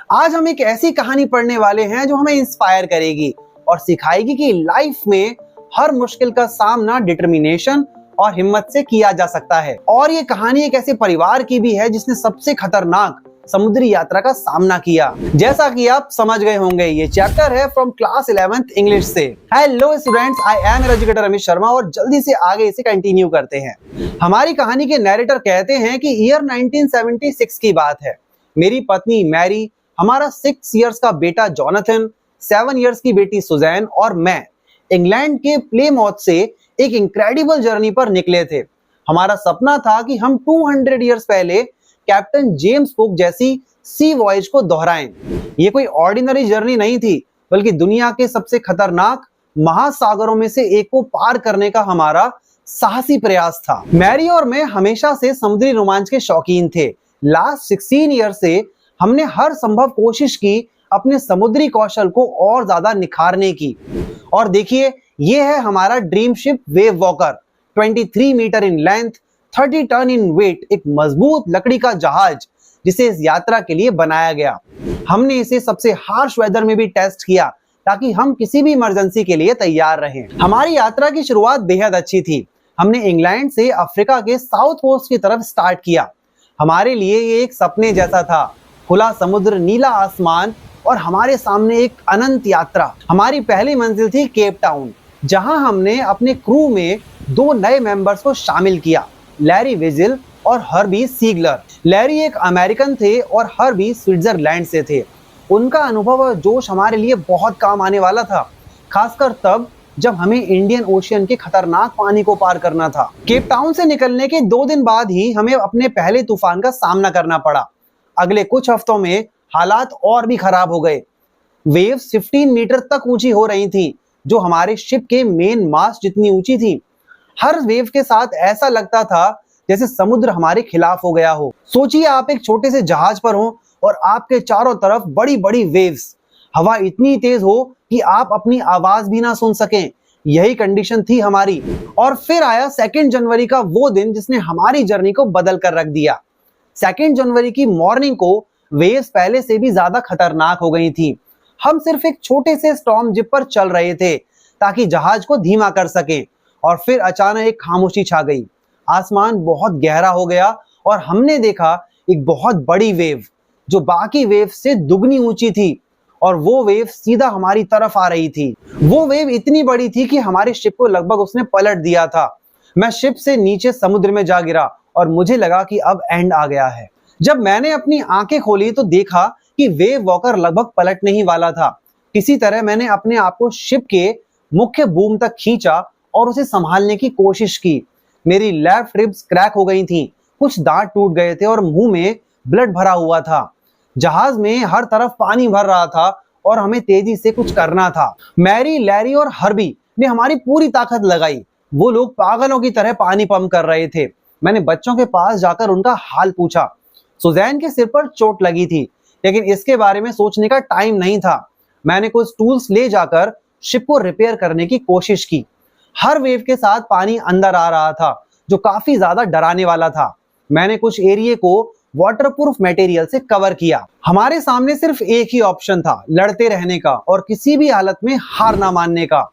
आज हम एक ऐसी कहानी पढ़ने वाले हैं जो हमें इंस्पायर करेगी और सिखाएगी कि लाइफ में हर मुश्किल का सामना डिटर्मिनेशन और हिम्मत से किया जा सकता है। और ये कहानी एक ऐसे परिवार की भी है जिसने सबसे खतरनाक समुद्री यात्रा का सामना किया। जैसा कि आप समझ गए होंगे, ये चैप्टर है फ्रॉम क्लास 11th इंग्लिश से। Hello students, I am your educator Amit Sharma और जल्दी से आगे इसे कंटिन्यू करते हैं। हमारी कहानी के नैरेटर कहते हैं कि ईयर 1976 की बात है। मेरी पत्नी मैरी, हमारा 6 इयर्स का बेटा जॉनथन, 7 इयर्स की बेटी सुजैन और मैं इंग्लैंड के प्लेमाउथ से एक इनक्रेडिबल जर्नी पर निकले थे। हमारा सपना था कि हम 200 इयर्स पहले कैप्टन जेम्स कुक जैसी सी वॉयज को दोहराएं। ये कोई ऑर्डिनरी जर्नी नहीं थी, बल्कि दुनिया के सबसे खतरनाक महासागरों में से एक को पार करने का हमारा साहसी प्रयास था। मैरी और मैं हमेशा से समुद्री रोमांच के शौकीन थे। लास्ट 16 ईयर से हमने हर संभव कोशिश की अपने समुद्री कौशल को और ज्यादा निखारने की। और देखिए, ये है हमारा dream ship Wave Walker, 23 metre in length, 30 ton in weight, एक मजबूत लकड़ी का जहाज जिसे इस यात्रा के लिए बनाया गया। हमने इसे सबसे हार्श वेदर में भी टेस्ट किया ताकि हम किसी भी इमरजेंसी के लिए तैयार रहें। हमारी यात्रा की शुरुआत बेहद अच्छी थी। हमने इंग्लैंड से अफ्रीका के साउथ कोस्ट की तरफ स्टार्ट किया। हमारे लिए ये एक सपने जैसा था, खुला समुद्र, नीला आसमान और हमारे सामने एक अनंत यात्रा। हमारी पहली मंजिल थी केप टाउन, जहां हमने अपने क्रू में 2 नए मेंबर्स को शामिल किया, लैरी विजिल और हर्बी सीगलर। लैरी एक अमेरिकन थे और हर्बी स्विट्जरलैंड से थे। उनका अनुभव और जोश हमारे लिए बहुत काम आने वाला था, खासकर तब जब हमें इंडियन ओशियन के खतरनाक पानी को पार करना था। केप टाउन से निकलने के 2 दिन बाद ही हमें अपने पहले तूफान का सामना करना पड़ा। अगले कुछ हफ्तों में हालात और भी खराब हो गए। वेव्स 15 मीटर तक ऊंची हो रही थी, जो हमारे शिप के मेन मास्ट जितनी ऊंची थी। हर वेव के साथ ऐसा लगता था जैसे समुद्र हमारे खिलाफ हो गया हो। सोचिए, आप एक छोटे से जहाज पर हो और आपके चारों तरफ बड़ी बड़ी वेव्स, हवा इतनी तेज हो कि आप अपनी आवाज भी ना सुन सकें। यही कंडीशन थी हमारी। और फिर आया 2 जनवरी का वो दिन जिसने हमारी जर्नी को बदल कर रख दिया। 2 जनवरी की मॉर्निंग को वेव्स पहले से भी ज्यादा खतरनाक हो गई थी। हम सिर्फ एक छोटे से स्टॉर्म जिप पर चल रहे थे ताकि जहाज को धीमा कर सकें। और फिर अचानक एक खामोशी छा गई। आसमान बहुत गहरा हो गया और हमने देखा एक बहुत बड़ी वेव जो बाकी वेव से दुगनी ऊंची थी, और वो वेव सीधा हमारी तरफ आ रही थी। वो वेव इतनी बड़ी थी कि हमारे शिप को लगभग उसने पलट दिया था। मैं शिप से नीचे समुद्र में जा गिरा और मुझे लगा कि अब एंड आ गया है। जब मैंने अपनी आंखें खोली तो देखा कि वेव वॉकर लगभग पलटने ही वाला था। किसी तरह मैंने अपने आप को शिप के मुख्य बूम तक खींचा और उसे संभालने की कोशिश की। मेरी लेफ्ट रिब्स क्रैक हो गई थीं, कुछ दांत टूट गए थे और मुंह में ब्लड भरा हुआ था। जहाज में हर तरफ पानी भर रहा था और हमें तेजी से कुछ करना था। मैरी, लैरी और हर्बी ने हमारी पूरी ताकत लगाई। वो लोग पागलों की तरह पानी पंप कर रहे थे। मैंने बच्चों के पास जाकर उनका हाल पूछा। सुजैन के सिर पर चोट लगी थी, लेकिन इसके बारे में सोचने का टाइम नहीं था। मैंने कुछ टूल्स ले जाकर शिप को रिपेयर करने की कोशिश की। हर वेव के साथ पानी अंदर आ रहा था, जो काफी ज्यादा डराने वाला था। मैंने कुछ एरिया को वाटरप्रूफ मटेरियल से कवर किया। हमारे सामने सिर्फ एक ही ऑप्शन था, लड़ते रहने का और किसी भी हालत में हार ना मानने का।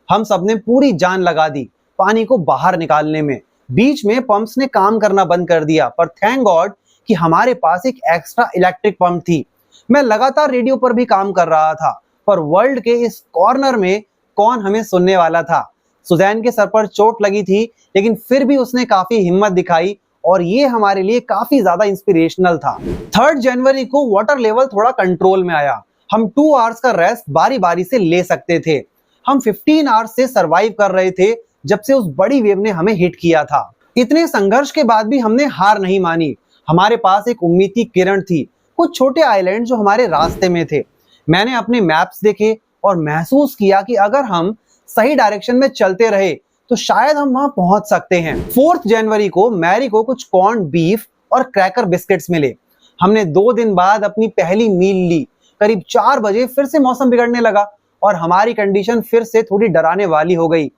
हम सबने पूरी जान लगा दी पानी को बाहर निकालने में। बीच में पंप्स ने काम करना बंद कर दिया, पर थैंक गॉड कि हमारे पास एक एक्स्ट्रा इलेक्ट्रिक पंप थी। मैं लगातार रेडियो पर भी काम कर रहा था, पर वर्ल्ड के इस कॉर्नर में कौन हमें सुनने वाला था। सुजैन के सर पर चोट लगी थी, लेकिन फिर भी उसने काफी हिम्मत दिखाई और ये हमारे लिए काफी ज्यादा इंस्पिरेशनल था। 3 जनवरी को वाटर लेवल थोड़ा कंट्रोल में आया। हम 2 आवर्स का रेस्ट बारी बारी से ले सकते थे। हम 15 आवर्स से सरवाइव कर रहे थे जब से उस बड़ी वेव ने हमें हिट किया था। इतने संघर्ष के बाद भी हमने हार नहीं मानी। हमारे पास एक उम्मीद की किरण थी, कुछ छोटे आइलैंड जो हमारे रास्ते में थे। मैंने अपने मैप्स देखे और महसूस किया कि अगर हम सही डायरेक्शन में चलते रहे तो शायद हम वहां पहुंच सकते हैं। 4 जनवरी को मैरी को कुछ कॉर्न बीफ और क्रैकर बिस्किट्स मिले। हमने 2 दिन बाद अपनी पहली मील ली। करीब 4 बजे फिर से मौसम बिगड़ने लगा और हमारी कंडीशन फिर से थोड़ी डराने वाली हो गई।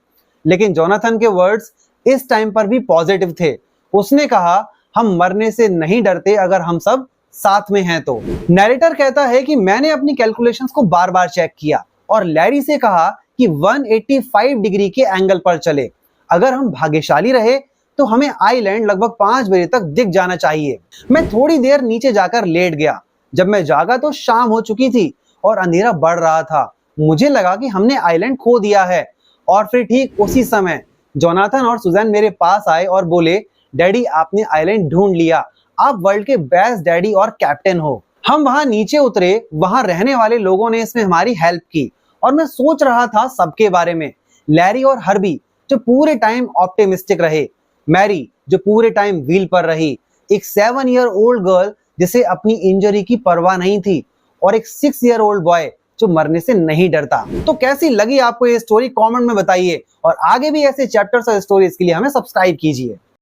लेकिन जोनाथन के वर्ड्स इस टाइम पर भी पॉजिटिव थे। उसने कहा, हम मरने से नहीं डरते अगर हम सब साथ में हैं तो। नैरेटर कहता है कि मैंने अपनी कैलकुलेशंस को बार बार चेक किया और लैरी से कहा कि 185 डिग्री के एंगल पर चले। अगर हम भाग्यशाली रहे तो हमें आइलैंड लगभग 5 बजे तक दिख जाना चाहिए। मैं थोड़ी देर नीचे जाकर लेट गया। जब मैं जागा तो शाम हो चुकी थी और अंधेरा बढ़ रहा था। मुझे लगा कि हमने आइलैंड खो दिया है। और फिर ठीक उसी समय जोनाथन और सुजैन मेरे पास आए और बोले, डैडी आपने आइलैंड ढूंढ लिया, आप वर्ल्ड के बेस्ट डैडी और कैप्टन हो। हम वहां नीचे उतरे। वहां रहने वाले लोगों ने इसमें हमारी हेल्प की और मैं सोच रहा था सबके बारे में। लैरी और हर्बी जो पूरे टाइम ऑप्टिमिस्टिक रहे, मैरी जो पूरे टाइम व्हील पर रही, एक 7 ईयर ओल्ड गर्ल जिसे अपनी इंजरी की परवाह नहीं थी और एक 6 ईयर ओल्ड बॉय जो मरने से नहीं डरता। तो कैसी लगी आपको ये स्टोरी कमेंट में बताइए और आगे भी ऐसे चैप्टर्स और स्टोरीज के लिए हमें सब्सक्राइब कीजिए।